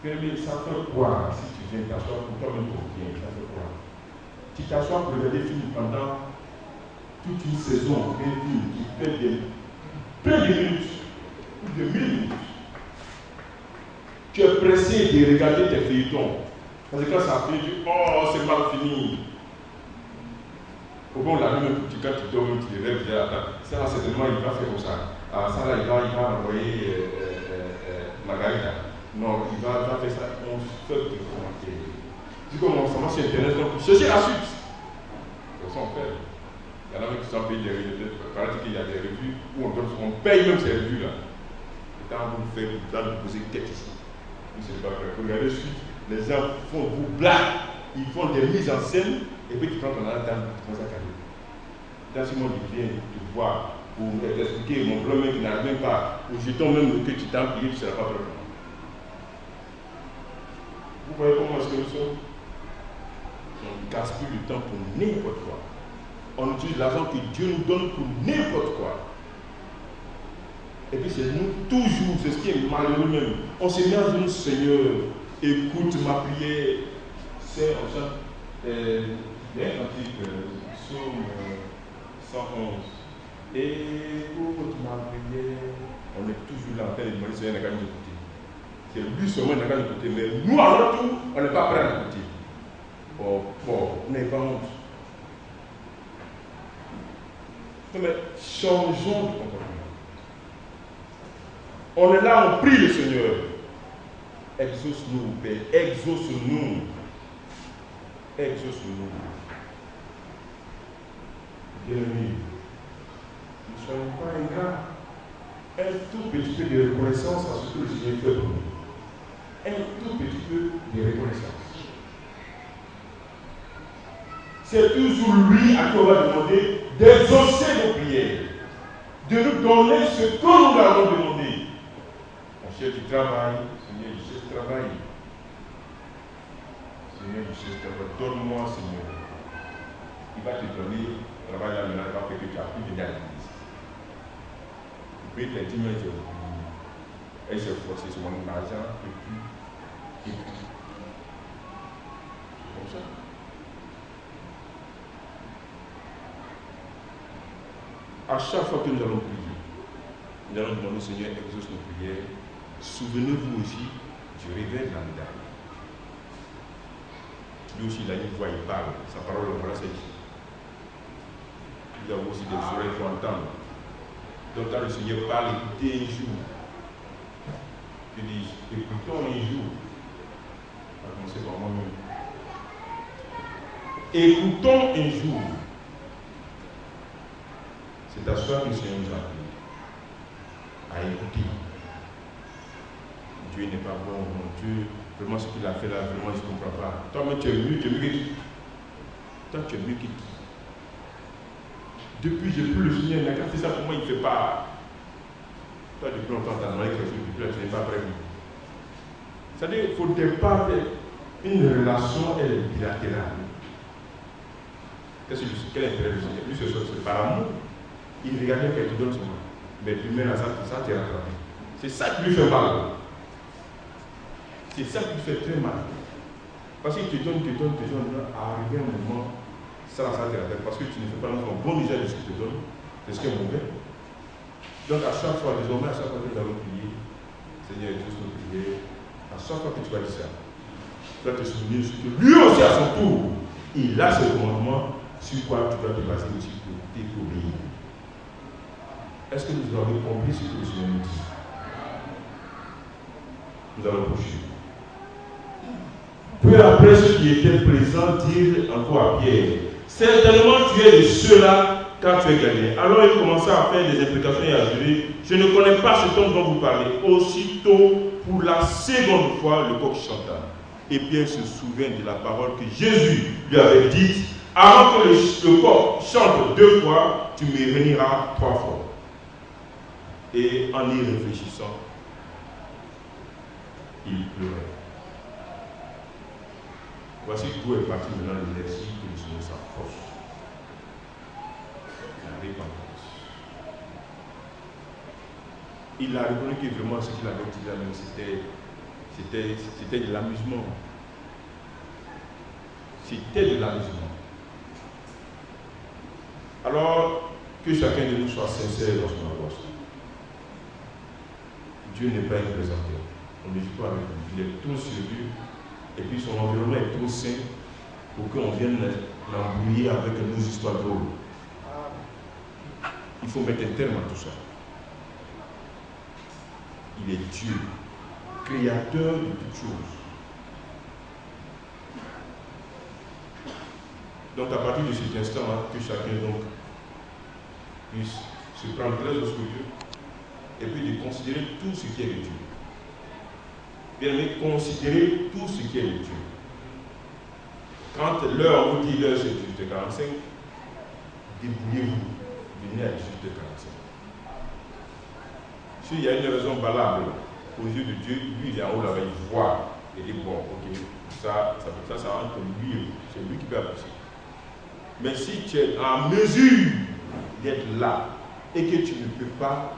Mais ça fait quoi si tu viens t'asseoir pour toi-même pour bien? Ça fait quoi? Tu t'assois pour regarder des films pendant toute une saison, un film qui fait plein de minutes, plus de 1000 minutes. Tu es pressé de regarder tes feuilletons. Parce que quand ça fait, tu dis: oh, c'est mal fini. Au bon, la même quand tu dors, tu te rêves déjà. Ça, certainement, il va faire comme ça. Ça, là, il va envoyer Margarita. Non, il va faire ça. On fait de commentaires. Du coup, on s'en va sur Internet, donc chercher la suite. C'est ça, on fait. Il y en a qui sont payés des revues. Paraît qu'il y a des revues où on paye même ces revues-là. Et quand vous vous posez une tête ici, vous ne savez pas faire. Regardez suite, les gens vous blaguent, ils font des mises en scène, et puis tu prends ton argent, tu commences à caler. Dans ce monde, il vient te voir, ou t'expliquer mon problème qui n'arrive même pas, ou jetons même que tu t'as plié, tu ne seras pas prêt. Vous voyez comment est-ce que nous sommes? On ne casse plus du temps pour n'importe quoi. On utilise l'argent que Dieu nous donne pour n'importe quoi. Et puis c'est nous toujours, c'est ce qui est malheureux même. On se met à genoux, Seigneur, écoute ma prière. C'est en chant. Il y a un cantique, Psaume 111. Écoute ma prière. On est toujours là en train de demander, Seigneur, n'a qu'à nous écouter. C'est lui seulement qui n'a qu'à nous écouter, mais nous, à notre tour, on n'est pas prêt à l'écouter. Oh, vous n'avez pas honte. Non, mais changeons de comportement. On est là, on prie le Seigneur. Exauce-nous, Père. Exauce-nous. Exauce-nous. Bien-aimés, ne soyons pas ingrats. Un tout petit peu de reconnaissance à ce que le Seigneur fait pour nous. Un tout petit peu de reconnaissance. C'est toujours lui à qui on va demander d'exaucer nos prières, de nous donner ce que nous lui avons demandé. Mon cher, tu travailles, Seigneur, je sais travailler. Seigneur, je sais travailler. Donne-moi, Seigneur. Il va te donner, travail là maintenant, il va faire que tu as pu venir à l'église. Il peut être intimement, et se forcer sur mon argent, et puis. Comme ça. À chaque fois que nous allons prier, nous allons demander au Seigneur, exauce nos prières. Souvenez-vous aussi du réveil de la médaille. Lui aussi, il a une voix, il parle. Sa parole, voilà, c'est dit. Nous avons aussi des oreilles pour entendre. Donc, quand le Seigneur parle, écoutez un jour. Je dis, écoutons un jour. On va commencer par moi-même. Écoutons un jour. C'est à soi que le Seigneur nous a appelé à écouter. Dieu n'est pas bon, mon Dieu, vraiment ce qu'il a fait là, vraiment je ne comprends pas. Toi, mais tu es mieux que qui? Toi, tu es mieux que qui? Depuis, j'ai plus le Seigneur, mais quand c'est ça pour moi, il ne fait pas. Toi, depuis longtemps, tu as demandé quelque chose, depuis là, tu n'es pas prêt. C'est-à-dire qu'il faut départ une relation, elle est bilatérale. Quel intérêt du Seigneur? Lui, c'est par amour. Il regarde qu'elle te donne son nom. Mais tu mets à ça, tu es rattrapé. C'est ça qui lui fait mal. C'est ça qui lui fait très mal. Parce qu'il te donne, à arriver un moment, ça t'es rattrapé. Parce que tu ne fais pas un bon usage de ce qu'il te donne, de ce qui est mauvais. Donc à chaque fois, désormais, à chaque fois que nous allons prier, Seigneur, juste nous prier, à chaque fois que tu vas dire ça, tu vas te souvenir que lui aussi à son tour, il a ce commandement sur quoi tu dois te baser aussi pour t'obéir. Est-ce que nous avons compris ce que le Seigneur nous dit? Nous allons poursuivre. Peu après, ceux qui étaient présents dirent encore à Pierre, certainement tu es de ceux-là car tu es gagné. Alors il commença à faire des implications et à jurer, je ne connais pas cet homme dont vous parlez. Aussitôt, pour la seconde fois, le coq chanta. Et Pierre se souvint de la parole que Jésus lui avait dite, avant que le coq chante 2 fois, tu me réuniras 3 fois. Et en y réfléchissant, il pleurait. Voici d'où est parti maintenant l'énergie que le Seigneur s'approche. La repentance. Il a reconnu que vraiment ce qu'il avait dit là, c'était de l'amusement. C'était de l'amusement. Alors, que chacun de nous soit sincère dans son approche. Dieu n'est pas un présentateur. On ne vit pas avec lui. Il est trop sérieux. Et puis son environnement est trop sain pour qu'on vienne l'embrouiller avec nos histoires drôles. Il faut mettre un terme à tout ça. Il est Dieu, créateur de toutes choses. Donc à partir de cet instant-là, que chacun donc puisse se prendre très au sérieux et puis de considérer tout ce qui est de Dieu. Bien aimé, considérer tout ce qui est de Dieu. Quand l'heure vous dit l'heure c'est 18h45, débrouillez-vous, venez à 18h45. S'il y a une raison valable aux yeux de Dieu, lui il est en haut là-bas, il voit. Il dit bon, ok, ça entre lui, c'est lui qui peut apprécier. Mais si tu es en mesure d'être là et que tu ne peux pas,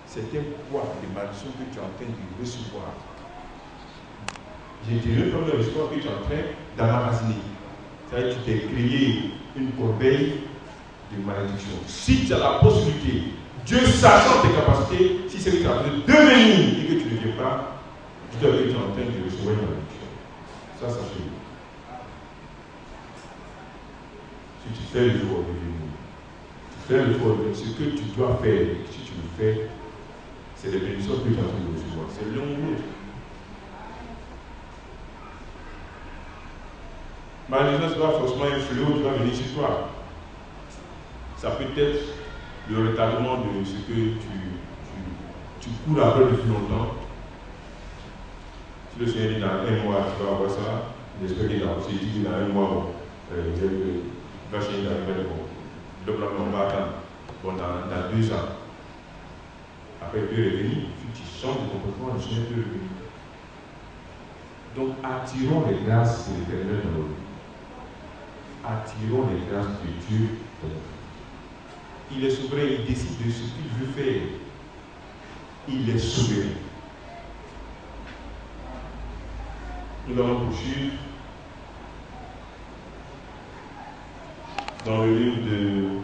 c'est un poids de malédiction que tu es en train de recevoir. J'ai tiré comme le recevoir que tu es en train d'emmagasiner. C'est-à-dire que tu t'es créé une corbeille de malédiction. Si tu as la possibilité, Dieu sachant tes capacités, si c'est que tu as besoin de devenir et que tu ne viens pas, tu dois dire que tu es en train de recevoir une malédiction. Ça, sachez-le. Si tu fais le jour de venir, tu fais le jour de venir, ce que tu dois faire, et si tu le fais, c'est les bénédictions que tu es en train de recevoir. C'est l'un ou l'autre. Malédiction, ce n'est pas forcément un fléau qui va venir sur toi. Ça peut être le retardement de ce que tu cours après depuis longtemps. Si le Seigneur dit dans un mois, tu vas avoir ça, j'espère qu'il dit dans un mois, il va changer d'arriver, donc là, on va attendre. Bon, dans 2 ans, après 2 revenus, tu changes de comportement, le Seigneur peut revenir. Donc, attirons les grâces de l'Éternel dans nos vies. Attirons les grâces de Dieu dans nos vies. Il est souverain, il décide de ce qu'il veut faire. Il est souverain. Nous allons poursuivre dans le livre de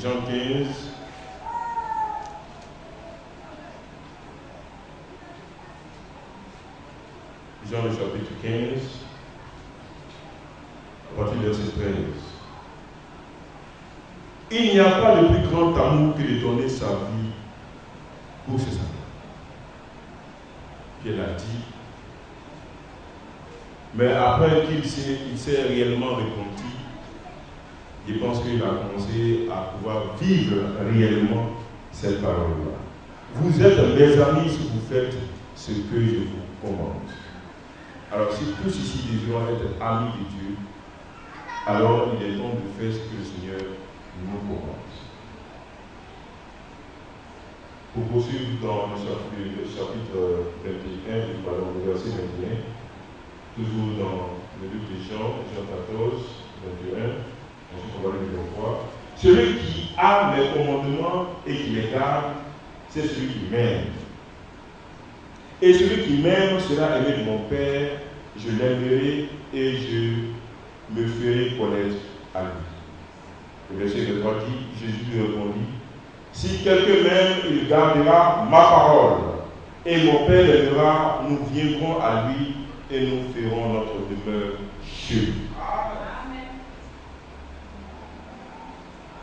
Jean 15. Jean le chapitre 15, à partir du verset 13. Il n'y a pas de plus grand amour que de donner sa vie pour ses amis. Qu'elle a dit. Mais après qu'il s'est réellement repenti, je pense qu'il a commencé à pouvoir vivre réellement cette parole-là. Vous êtes mes amis si vous faites ce que je vous commande. Alors si tous ici désirons être amis de Dieu, alors il est temps de faire ce que le Seigneur nous commande. Pour poursuivre dans le chapitre 21, le verset 21, toujours dans le livre de Jean 14, 21, ensuite on va le lire 3. Celui qui a mes commandements et qui les garde, c'est celui qui m'aime. Et celui qui m'aime sera aimé de mon Père, je l'aimerai et je me ferai connaître à lui. Le verset 23 dit, Jésus lui répondit, si quelqu'un m'aime, il gardera ma parole, et mon Père l'aimera, nous viendrons à lui et nous ferons notre demeure chez lui.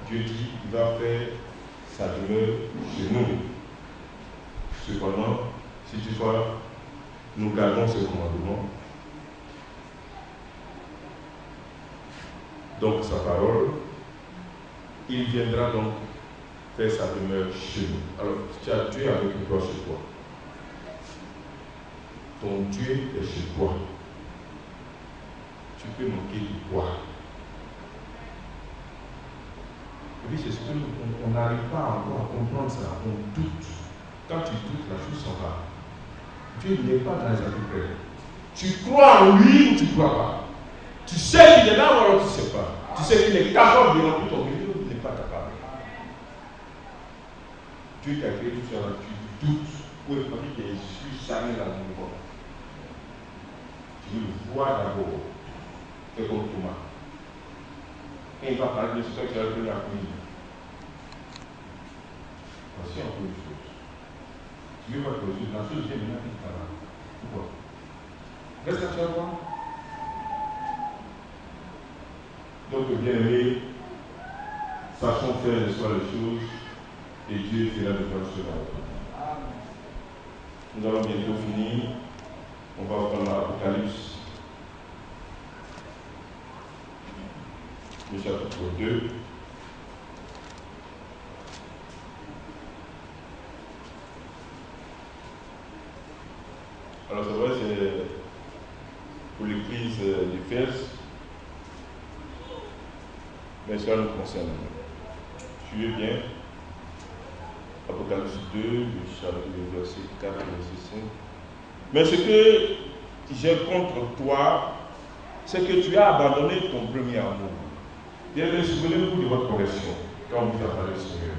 Dieu dit qu'il va faire sa demeure chez nous. Cependant, si toutefois nous gardons ce commandement, donc sa parole, il viendra donc faire sa demeure chez nous. Alors, tu as Dieu avec toi chez toi. Ton Dieu est chez toi. Tu peux manquer de quoi? Et puis c'est ce que on n'arrive pas encore à comprendre ça. On doute. Quand tu doutes, la chose s'en va. Dieu n'est pas dans les affaires. Tu crois en lui ou tu ne crois pas. Tu sais qu'il est là ou alors tu ne sais pas. Tu sais qu'il est capable de remplir ton milieu ou il n'est pas capable. Dieu t'a créé tout ça, tu doutes. Où est-ce que je suis jamais dans mon corps? Tu veux le voir d'abord. C'est comme Thomas. Et il va parler de ce que tu as vu la cuisine. Voici un peu de choses. Tu veux voir que la chose vient maintenant qui est là. Pourquoi? Qu'est-ce que tu vas voir? Donc, bien aimé, sachons faire de soi les choses et Dieu fera de toi cela. Nous allons bientôt finir. On va prendre l'Apocalypse, le chapitre 2. Alors c'est vrai, c'est pour l'église d'Éphèse, mais cela nous concerne. Suivez bien. Apocalypse 2, le chapitre verset 4, verset 5. Mais ce que j'ai contre toi, c'est que tu as abandonné ton premier amour. Bien, souvenez-vous de votre conversion, quand vous avez parlé du Seigneur.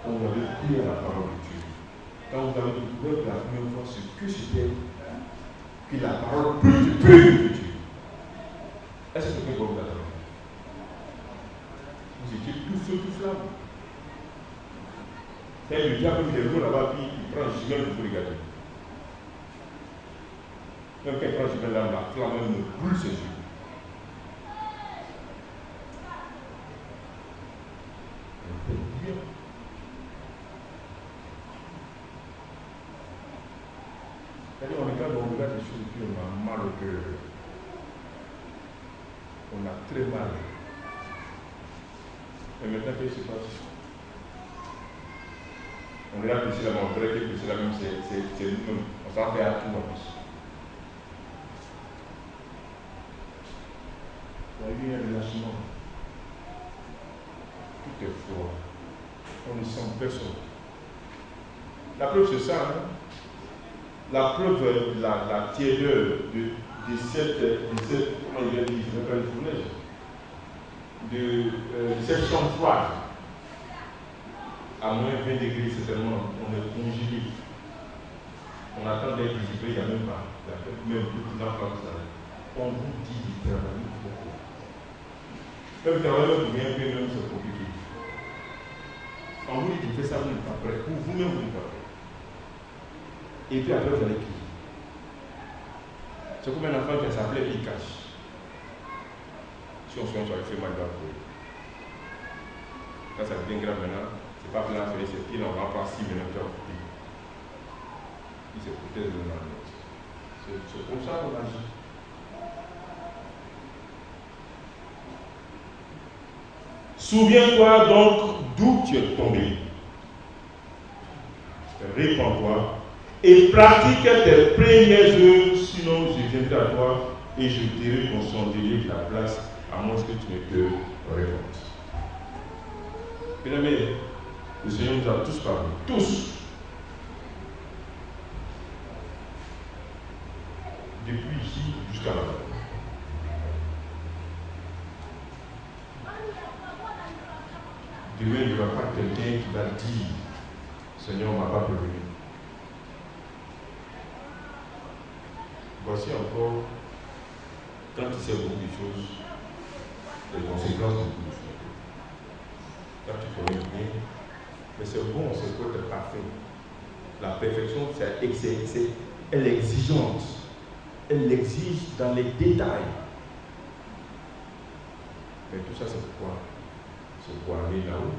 Quand vous avez cru à la parole de Dieu. Quand vous avez découvert la première fois ce que c'était que la parole pure de Dieu. Est-ce que quelqu'un vous attend? Vous étiez tout feu, tout flamme. C'est le diable qui est venu là-bas, puis il prend le jumelle pour vous regarder. Même quand il prend le jumelle là, la flamme me brûle ses yeux. C'est-à-dire, on regarde les choses et puis on a mal au cœur. On a très mal. Et maintenant, qu'est-ce qui se passe? On regarde ici la on dirait que c'est la même, c'est nous-mêmes. On s'en fait à tout en plus. Il y a eu un relâchement. Tout est froid. On ne sent personne. La preuve, c'est ça. Hein? La preuve, la tiédeur de cette comment il a dit, je ne sais pas le neige, de cette chambre froide, à moins 20 degrés, certainement, on est congelé. On attend d'être visible, il n'y a même pas. Il y a même tout dans comme ça. On vous dit de travailler beaucoup. Même travailler pour bien faire, même c'est compliqué. On vous dit de faire ça, vous n'êtes pas prêt. Pour vous-même, vous n'êtes pas prêt. Et puis après, vous allez crier. C'est comme un enfant qui s'appelait il cache. Si on soigne, ça fait mal dans le. Quand ça devient grave maintenant, c'est pas plein à faire ses pieds, on va prendre 6 minutes à couper. Il se protège de la note. C'est comme ça qu'on agit. Souviens-toi donc d'où tu es tombé. Répands-toi et pratique tes premières œuvres, sinon je viendrai à toi et je dirai qu'on s'en délivre la place, à moins que tu ne te répondes. Bien-aimés, le Seigneur nous a tous parlé, tous. Depuis ici jusqu'à là-bas. Demain, il n'y aura pas quelqu'un qui va dire Seigneur, on ne m'a pas prévenu. Voici encore, quand tu sais beaucoup de choses, les conséquences de beaucoup de choses. Là, tu connais bien, mais c'est bon, c'est pour être parfait. La perfection, elle est exigeante. Elle l'exige dans les détails. Mais tout ça, c'est pourquoi? C'est pour aller là-haut.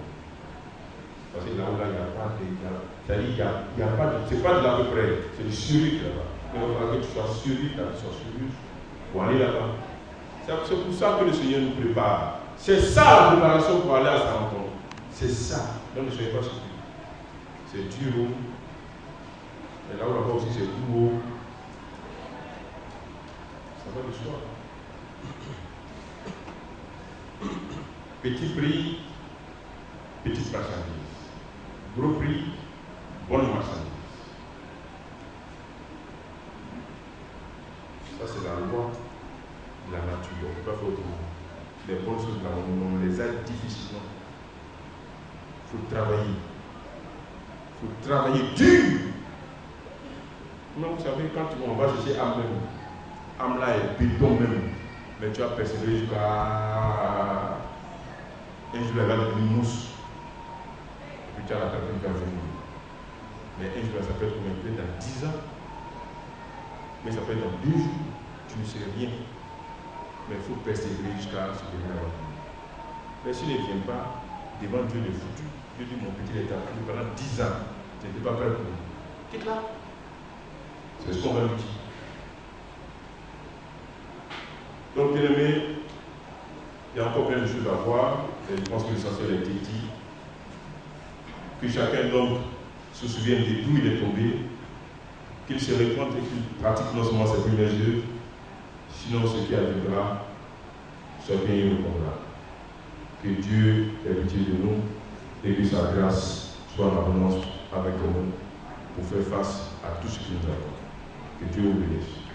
Parce que là-haut, il n'y a pas de. C'est-à-dire, il n'y a pas de. C'est pas de l'à peu près, c'est du survie là-bas. Mais il va falloir que tu sois survie, que tu sois survie pour aller là-bas. C'est pour ça que le Seigneur nous prépare. C'est ça la préparation pour aller à sa rencontre. C'est ça. Donc ne soyez pas surpris. C'est dur. Et là-haut, là-bas aussi, c'est doux. Ça va de soi. Petit prix, petite marchandise. Gros prix, bonne marchandise. Ça, c'est la loi de la nature. On ne peut pas faire autrement. Les bonnes choses, là, on les a difficilement. Il faut travailler. Il faut travailler dur. Mais vous savez, quand on va chercher âme même, âme là est béton même. Mais tu as persévéré jusqu'à un jour, elle va devenir mousse. Et puis tu as la tête qui va venir. Mais un jour, ça peut être combien? Dans 10 ans. Mais ça peut être dans 2 jours. Tu ne sais rien. Mais il faut persévérer jusqu'à ce que là. Mais s'il ne vient pas, devant Dieu le foutu, Dieu dit mon petit est appris pendant 10 ans. Tu n'étais pas prêt pour lui. Quitte là. C'est ce qu'on va lui dire. Donc, bien aimé, il y a encore plein de choses à voir, et je pense que l'essentiel a été dit. Que chacun donc se souvienne de d'où il est tombé, qu'il se répande et qu'il pratique non seulement ses premières œuvres, sinon ce qui arrivera, soit bien il répondra. Que Dieu ait pitié de nous et que sa grâce soit en abondance avec nous pour faire face à tout ce qui nous attend. Que Dieu vous bénisse.